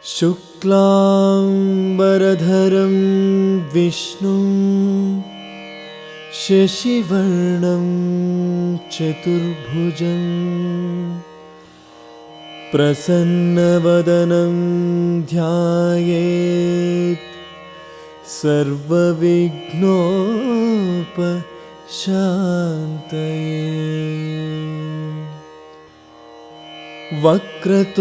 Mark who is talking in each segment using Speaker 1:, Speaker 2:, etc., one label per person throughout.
Speaker 1: शुक्लांबरधरं विष्णुं शशिवर्णं चतुर्भुजं प्रसन्नवदनं ध्यायेत् सर्वविघ्नोपशान्तये। वक्रतुण्डमहाकाय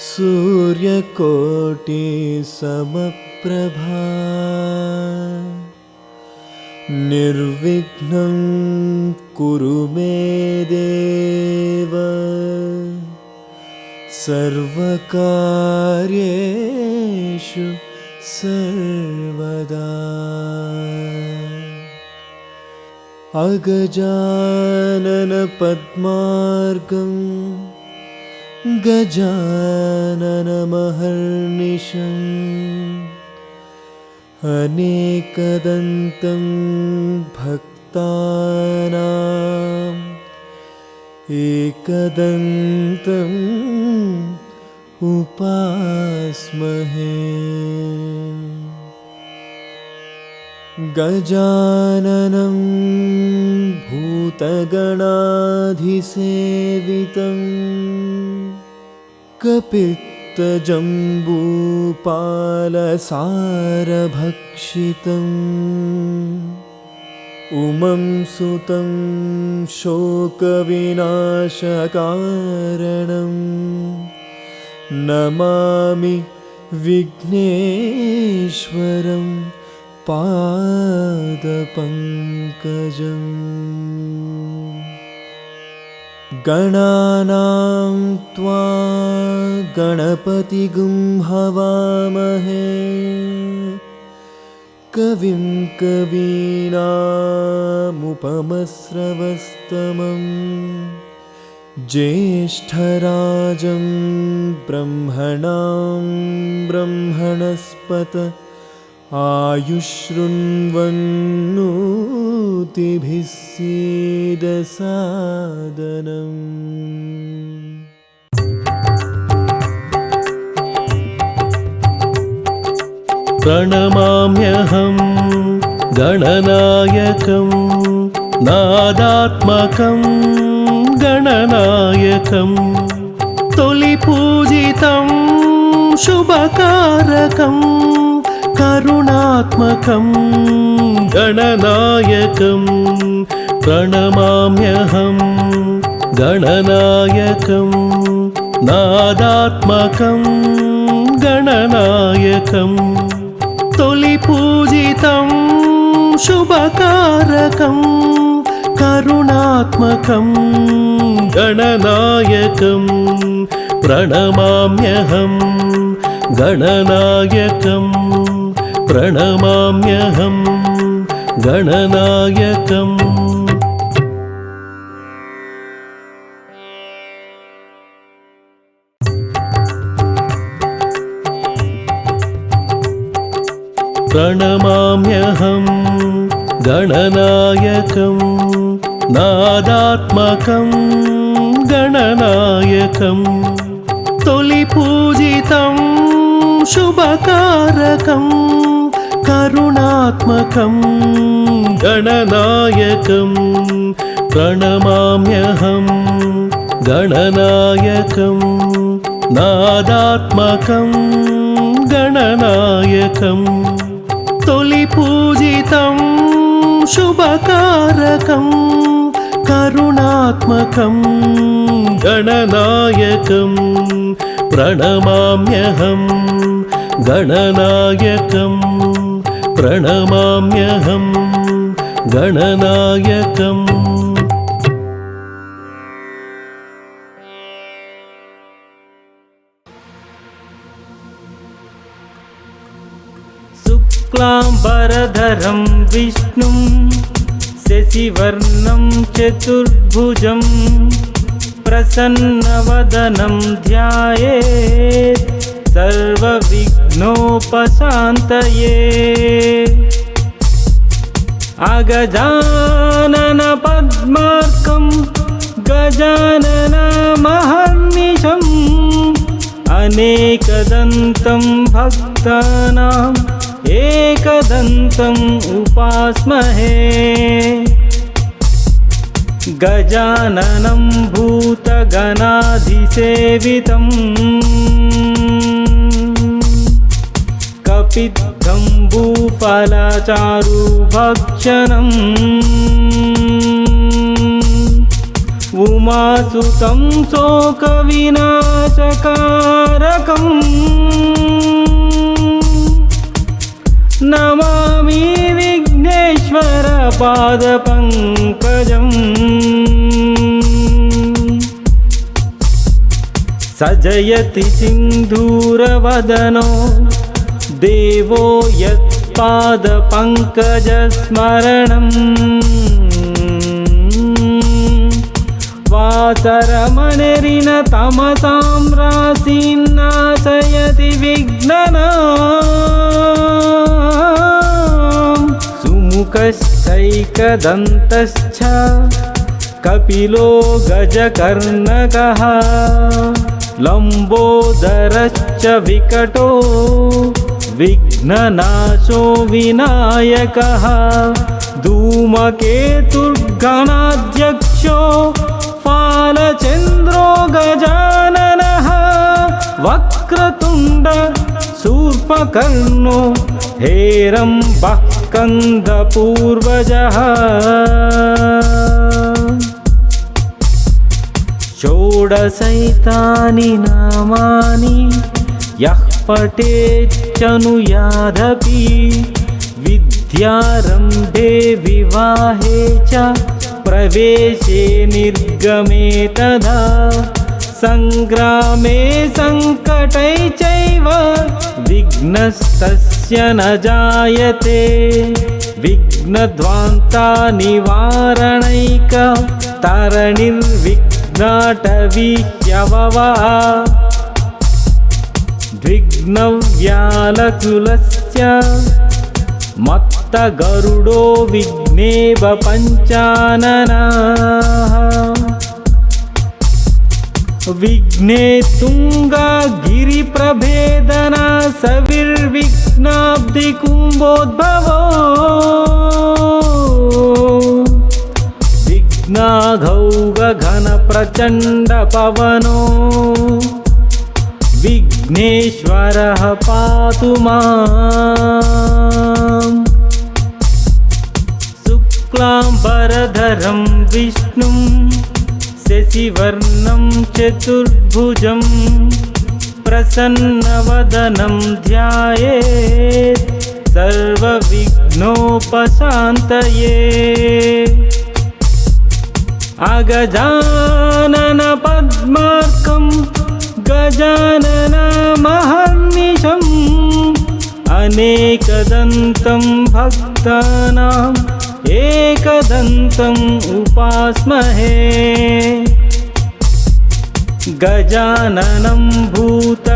Speaker 1: सूर्यकोटिसमप्रभा निर्विघ्नं कुरु मे देव सर्वकार्येषु सर्वदा। अगजाननपद्मार्गं गजाननमहर्निशम् अनेकदन्तं भक्तानाम् एकदन्तम् उपास्महे। गजाननं भूतगणाधिसेवितं कपित्तजम्बूफलसारभक्षितम् उमं सुतं शोकविनाशकारणं नमामि विघ्नेश्वरं पादपङ्कजम्। गणानां त्वा गणपतिगुं हवामहे कविं कवीनामुपमस्रवस्तमम् ज्येष्ठराजं ब्रह्मणां ब्रह्मणस्पत आयुष्शृण्वन्नोतिभिः सीदसादनम्।
Speaker 2: प्रणमाम्यहं गणनायकं नादात्मकं गणनायकं तोलिपूजितं शुभकारकं करुणात्मकं गणनायकं प्रणमाम्यहं गणनायकं नादात्मकं गणनायकं तोलिपूजितं शुभकारकं करुणात्मकं गणनायकं प्रणमाम्यहं गणनायकं प्रणमाम्यहं गणनायकम्। प्रणमाम्यहं गणनायकं नादात्मकं गणनायकं तोलिपूजितं शुभकारकं करुणात्मकं गणनायकं प्रणमाम्यहं गणनायकं नादात्मकं गणनायकं तोलिपूजितं शुभकारकं करुणात्मकं गणनायकं प्रणमाम्यहं गणनायकं प्रणमाम्यहं गणनायकम्।
Speaker 3: शुक्लांबरधरं विष्णुं शशिवर्णं चतुर्भुजं प्रसन्नवदनं ध्यायेत् सर्वविघ्नोपशान्तये। अगजाननपद्मार्कं गजाननमहर्निशम् अनेकदन्तं भक्तानाम् एकदन्तम् उपास्महे गजाननं भूतगणाधिसेवितम् कपिध्वम्बुफलचारुभक्षणम् उमासुतं शोकविनाशकारकम् नमामि विघ्नेश्वर पादपङ्कजम् सजयति सिन्धूरवदनो देवो यत्पादपङ्कजस्मरणम् वासरमणिरिन तमसां राशीन्नाशयति विघ्ननां सुमुखश्चैकदन्तश्च कपिलो गजकर्णकः लम्बोदरश्च विकटो विघ्ननाशो विनायकः धूमकेतुर्गणाध्यक्षो फालचन्द्रो गजाननः वक्रतुण्ड शूर्पकर्णो हेरम्बः स्कन्दपूर्वजः षोडशैतानि नामानि यः पठेच्चनुयादपि विद्यारम्भे विवाहे च प्रवेशे निर्गमे तदा संग्रामे संकटै चैव विघ्नस्तस्य न जायते विघ्नध्वान्ता निवारणैक तारणिर्विघ्नाटवीह्यववा द्विघ्नव्यालकुलस्य मत्तगरुडो विघ्नेव पञ्चाननः विघ्ने तुंगा गिरिप्रभेदना सविर्विघ्नाब्धिकुम्भोद्भवो विघ्नाघौग घन प्रचण्ड पवनो विघ्नेश्वरः पातु माम् शुक्लाम्बरधरं विष्णुं शशिवर्णं चतुर्भुजं प्रसन्नवदनं ध्यायेत् सर्वविघ्नोपशान्तये अगजानन पद्मार्कं गजाननमहर्निशम् अनेकदन्तं भक्तानाम् एकदन्तम् उपास्महे गजाननं भूतगणाधिसेवितम्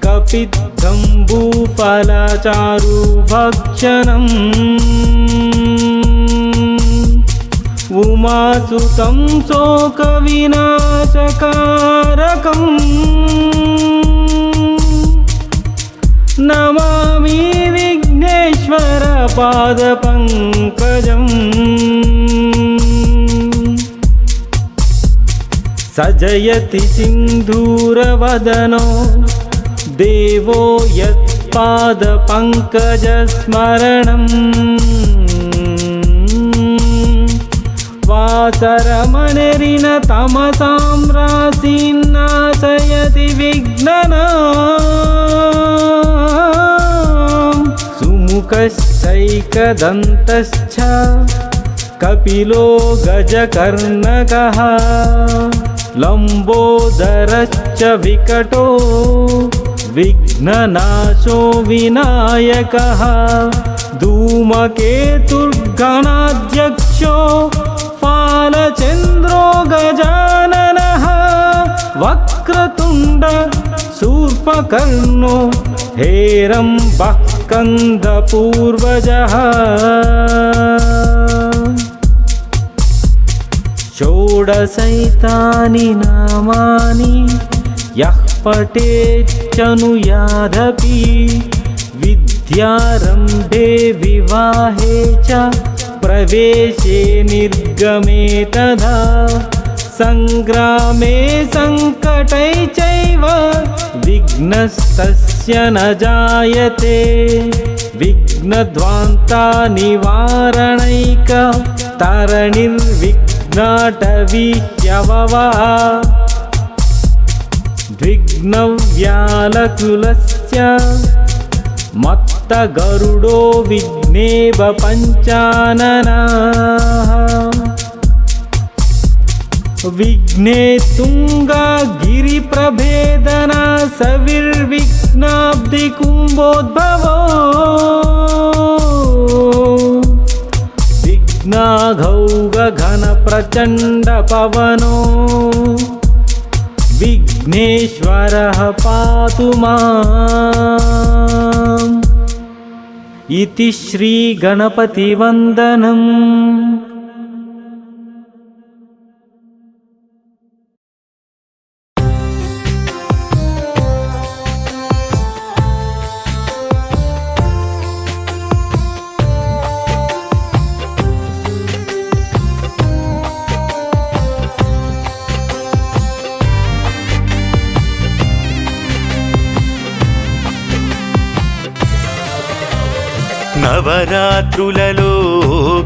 Speaker 3: कपिध्वम्बुफलचारुभक्षणम् उमासुतं शोकविनाशकारकम् नमामि विघ्नेश्वर पादपङ्कजम् सजयति सिन्धूरवदनो देवो यत्पादपङ्कजस्मरणम् वासरमणिरिन तमसां राशीन्नाशयति विघ्ननां सुमुखश्चैकदन्तश्च कपिलो गजकर्णकः लम्बोदरश्च विकटो विघ्ननाशो विनायकः धूमकेतुर्गणाध्यक्षो फालचन्द्रो गजाननः वक्रतुण्ड शूर्पकर्णो हेरम्बः स्कन्दपूर्वजः షోడశైతాని నామాని యః పఠేచ్చనుయాదపి విద్యారంభే వివాహే చ ప్రవేశే నిర్గమే తథా సంగ్రామే సంకటై చైవ విఘ్నస్తస్య న జాయతే విఘ్నధ్వాంతా నివారణైక తరణిర్విఘ్నాటవీ హ్యవవా ద్విఘ్నవ్యాలకులస్య మత్త గరుడో విఘ్నేవ పంచాననః విఘ్నే తుంగా గిరిప్రభేదన సవిర్విఘ్నాబ్ది కుంభోద్భవో విఘ్నాఘౌగ ఘన ప్రచండ పవనో విఘ్నేశ్వరః పాతు మాం. ఇతి శ్రీ గణపతి వందనం.
Speaker 2: నవరాత్రులలో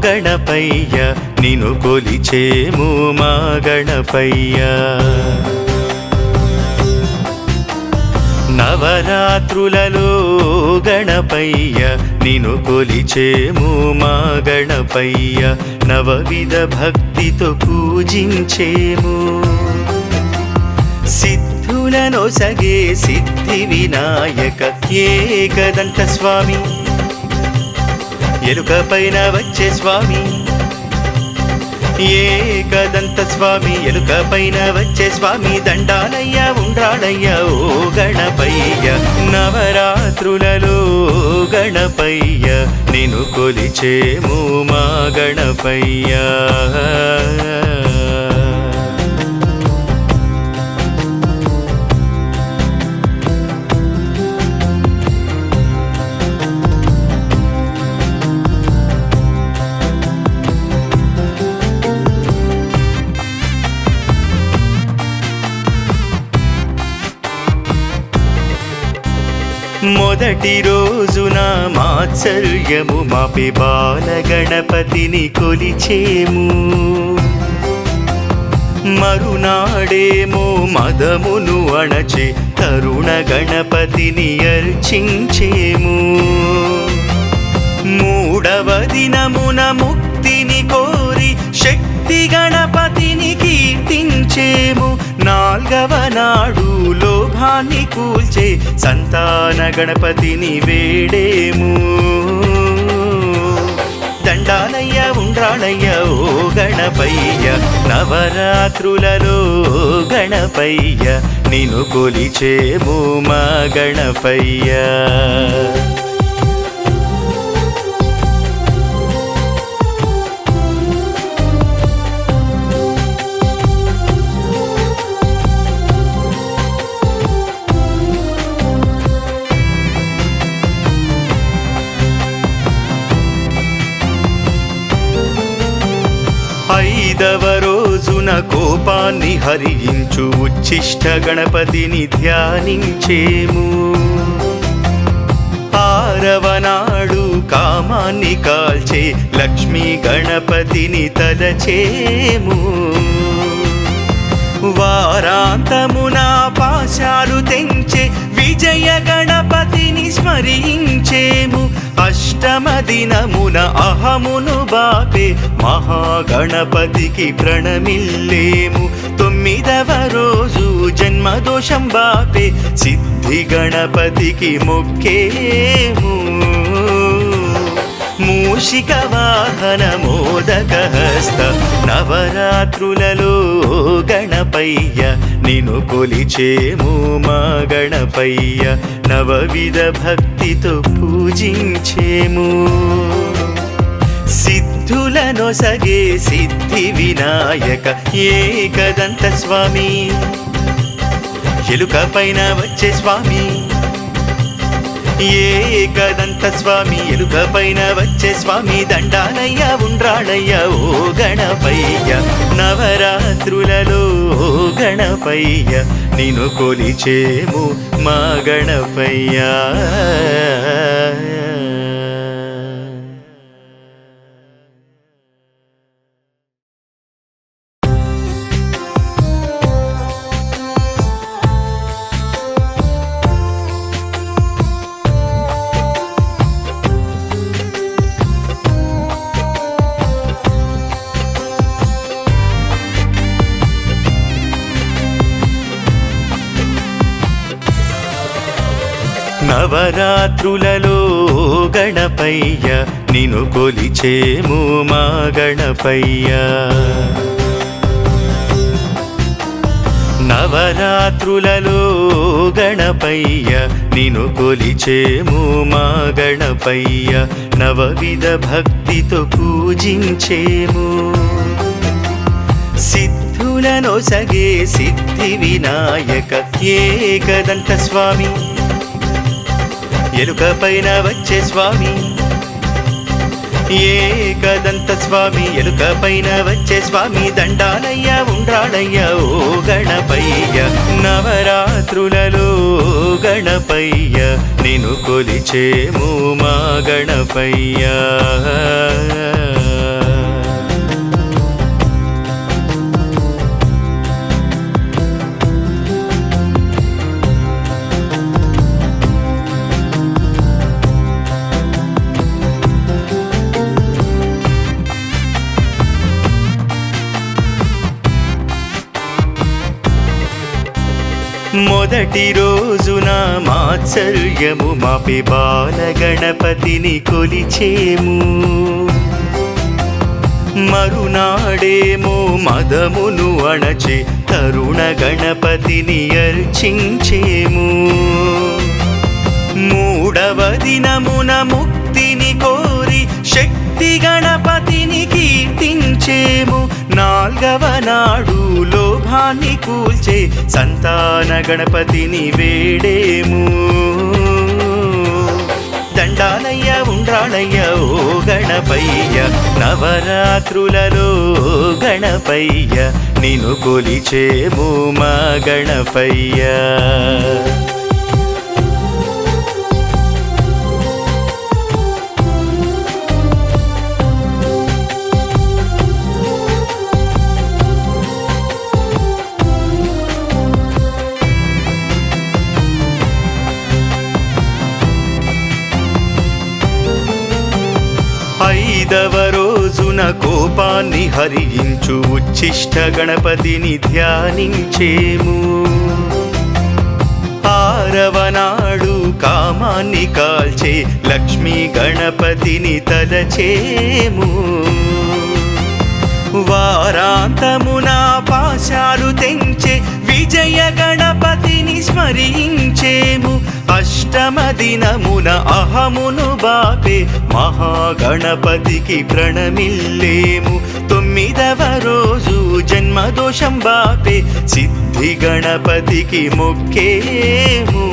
Speaker 2: గణపయ్య నిన్ను కొలిచేము మా గణపయ్య. నవరాత్రులలో గణపయ్య నిన్ను కొలిచేము మా గణపయ్య. నవవిధ భక్తితో పూజించేము సిద్ధులను సగే సిద్ధి వినాయక ఏకదంత స్వామి. ఎలుక పైన వచ్చే స్వామి ఏకదంత స్వామి. ఎలుక పైన వచ్చే స్వామి దండాలయ్య ఉండ్రాడయ్య ఓ గణపయ్య. నవరాత్రులలో గణపయ్య నిన్ను కొలిచేము మా గణపయ్య. మొదటి రోజున మాత్సర్యము మాపి బాల గణపతిని కొలిచేము. మరునాడేమో మదమును అణచే తరుణ గణపతిని అర్చించేము. మూడవ దినమున ముక్తిని కోరి శక్తి గణపతిని కీర్తించేము. నాల్గవ నాడు లోభాన్ని కూల్చే సంతాన గణపతిని వేడేము. దండాలయ్య ఉండ్రాళయ్య ఓ గణపయ్య. నవరాత్రులలో గణపయ్య నిన్ను కొలిచేము మా గణపయ్య. ఐదవ రోజున కోపాన్ని హరించు ఉచ్చిష్ట గణపతిని ధ్యానించేము. ఆరవ నాడు కామాన్ని కాల్చే లక్ష్మీ గణపతిని తలచేము. వారాంతమున పాశాలు తెంచే విజయ గణపతిని స్మరించేము. అష్టమ దినమున అహమును బాపే మహాగణపతికి ప్రణమిల్లేము. తొమ్మిదవ రోజు జన్మదోషం బాపే సిద్ధి గణపతికి మొక్కేము. మూషిక వాహన మోదక హస్త నవరాత్రులలో గణపయ్య నిన్ను కొలిచేము మా గణపయ్య. నవవిధ భక్తితో పూజించేము. సిద్ధుల సిద్ధులనొసగే సిద్ధి వినాయక ఏకదంత స్వామి, ఎలుక పైన వచ్చే స్వామి, ఏకదంత స్వామి, ఎలుక పైన వచ్చే స్వామి, దండాలయ్య ఉండ్రాళయ్య ఓ గణపయ్య, నవరాత్రులలో గణపయ్య నిన్ను కొలిచేము మా గణపయ్య. నవరాత్రులలో గణపయ్య నిన్ను కొలిచేము మా గణపయ్య, నవరాత్రులలో గణపయ్య నిన్ను కొలిచేము మా గణపయ్య, నవవిధ భక్తితో పూజించేము, సిద్ధులనొసగే సిద్ధి వినాయక ఏకదంత స్వామి, ఎలుక పైన వచ్చే స్వామి, ఏకదంత స్వామి, ఎలుక పైన వచ్చే స్వామి, దండాలయ్య ఉండ్రాళయ్య ఓ గణపయ్య, నవరాత్రులలో గణపయ్య నిన్ను కొలిచేము మా గణపయ్య. మొదటి రోజున మాత్సర్యము మాపి బాల గణపతిని కొలిచేము, మరునాడేమో మదమును అణచే తరుణ గణపతిని అర్చించేము, మూడవ దినమున ముక్తిని కోరి శక్తి గణపతిని కీర్తించేము, నాల్గవ నాడు లోభాన్ని కూల్చే సంతాన గణపతిని వేడేము, దండాలయ్య ఉండ్రాళయ్య ఓ గణపయ్య, నవరాత్రులలో గణపయ్య నిన్ను కొలిచేము మా గణపయ్య. ఐదవ రోజున కోపాన్ని హరించు ఉచ్చిష్ట గణపతిని ధ్యానించేము, ఆరవ నాడు కామాన్ని కాల్చే లక్ష్మీ గణపతిని తలచేము, వారాంతమున పాశాలు తెంచే విజయ గణపతిని స్మరించేము, అష్టమ దినమున అహమును బాపే మహాగణపతికి ప్రణమిల్లేము, తొమ్మిదవ రోజు జన్మదోషం బాపే సిద్ధి గణపతికి మొక్కేము,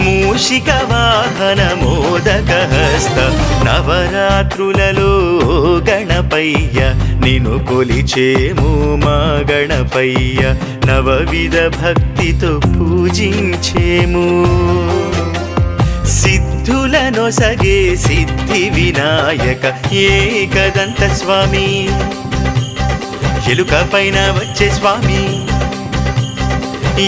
Speaker 2: మూషిక వాహన మోదక హస్త నవరాత్రులలో గణపయ్య నిన్ను కొలిచేము మా గణపయ్య, నవవిధ భక్తితో పూజించేము, సిద్ధులనొసగే సిద్ధి వినాయక ఏకదంత స్వామి, ఎలుక పైన వచ్చే స్వామి,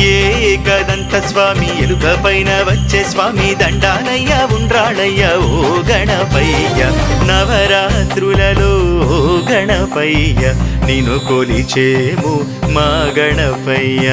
Speaker 2: ఏకదంత స్వామి, ఎలుక పైన వచ్చే స్వామి, దండాలయ్య ఉండ్రాళయ్య ఓ గణపయ్య, నవరాత్రులలో గణపయ్య నిన్ను కొలిచేము మా గణపయ్య.